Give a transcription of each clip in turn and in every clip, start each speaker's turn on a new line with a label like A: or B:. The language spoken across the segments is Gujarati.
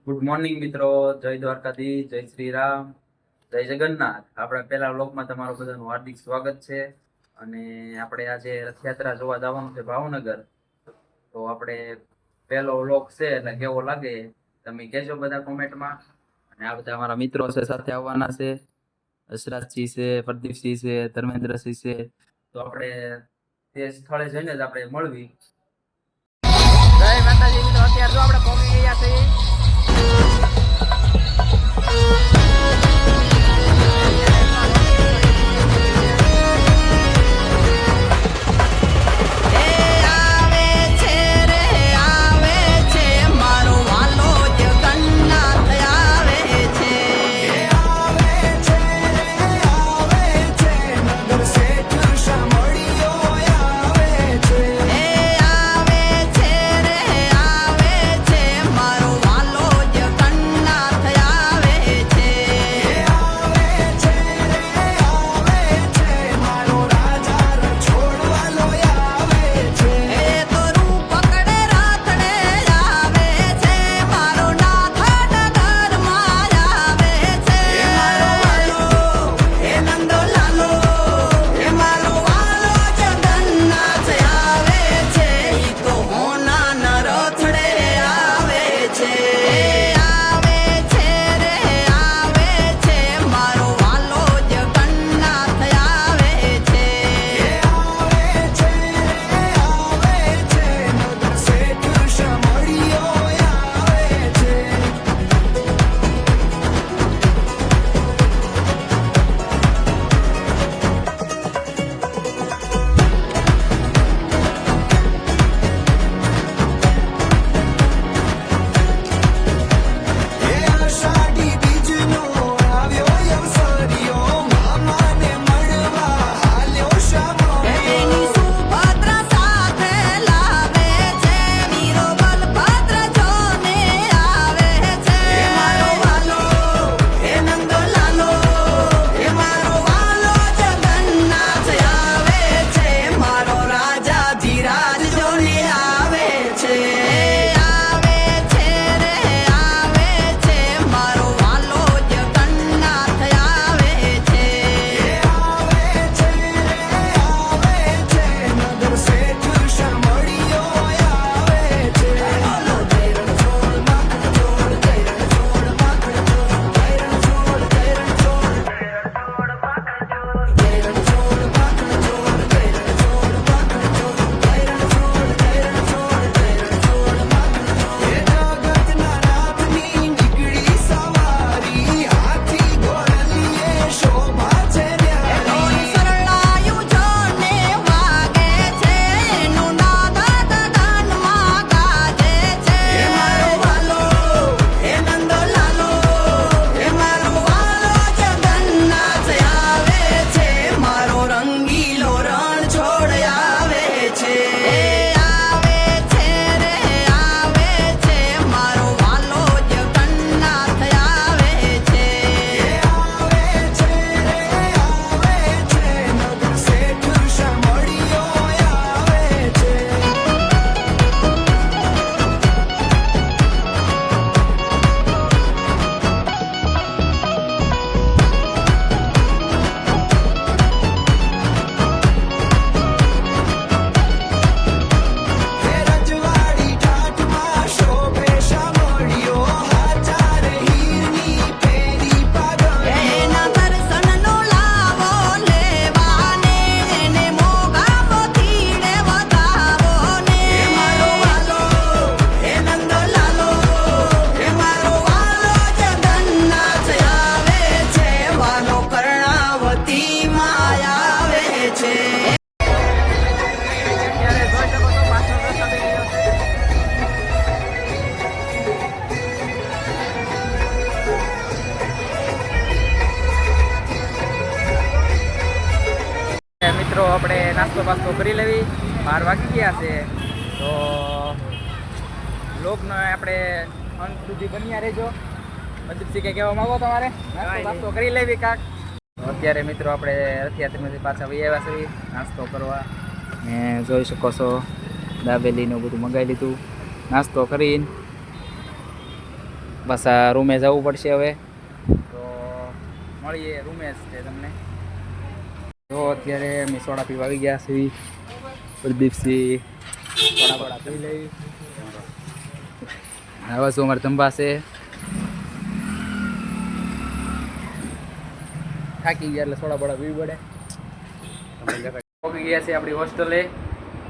A: ગુડ મોર્નિંગ મિત્રો, જય દ્વારકાધીશ, જય શ્રી રામ, જય જગન્નાથ. આપણા પહેલા વ્લોગમાં તમારું બધાનું હાર્દિક સ્વાગત છે. અને આપણે આજે રથયાત્રા જોવા જવાનું છે ભાવનગર. તો આપણે પહેલો વ્લોગ છે એટલે કેવો લાગે તમે કહેજો બધા કોમેન્ટમાં. અને આ બધા અમારા મિત્રો છે સાથે આવવાના છે, હસરાજસિંહ છે, પ્રદીપસિંહ છે, ધર્મેન્દ્રસિંહ છે. તો આપણે તે સ્થળે જઈને જ આપણે મળવી. જય માતાજી મિત્રો, અત્યારે જો આપણે પહોંચી ગયા છીએ. મિત્રો આપણે નાસ્તો પાસ્તો કરી લેવી, 12 વાગી ગયા છે. તો લોકનો આપણે અંત સુધી બન્યા રહેજો. મતલબ કે કહેવા માંગો તમારે નાસ્તો પાસ્તો કરી લેવી કાક. અત્યારે મિત્રો આપણે રથયાત્રામાંથી પાછા વહી આવ્યા છીએ નાસ્તો કરવા. ને જોઈ શકો છો દાબેલીનું બધું મંગાવી લીધું. નાસ્તો કરીને પાછા રૂમે જવું પડશે હવે, તો મળીએ રૂમે જ તે તમને. તો અત્યારે અમે સોડા પીવા આવી ગયા છીએ. પ્રદીપસિંહ સોડા બોડા પી લઈ. હવે શું અમારે ધંબા છે, થાકી ગયા એટલે સોડા બોડા પીવી પડે. પહોંચી ગયા છે આપણી હોસ્ટેલે.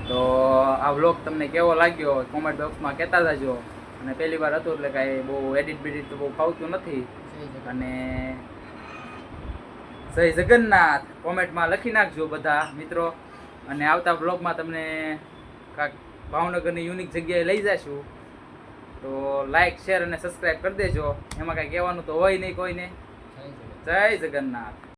A: તો આ વ્લોગ તમને કેવો લાગ્યો કોમેન્ટ બોક્સમાં કહેતા જાજો. અને પહેલી વાર હતું એટલે કાંઈ બહુ એડિટ બેડિટ તો બહુ ફાવતું નથી. અને જય જગન્નાથ કોમેન્ટમાં લખી નાખજો બધા મિત્રો. અને આવતા વ્લોગમાં તમને કાંઈક ભાવનગરની યુનિક જગ્યાએ લઈ જઈશું. તો લાઈક શેર અને સબસ્ક્રાઈબ કરી દેજો. એમાં કાંઈ કહેવાનું તો હોય નહીં કોઈને. જય જગન્નાથ.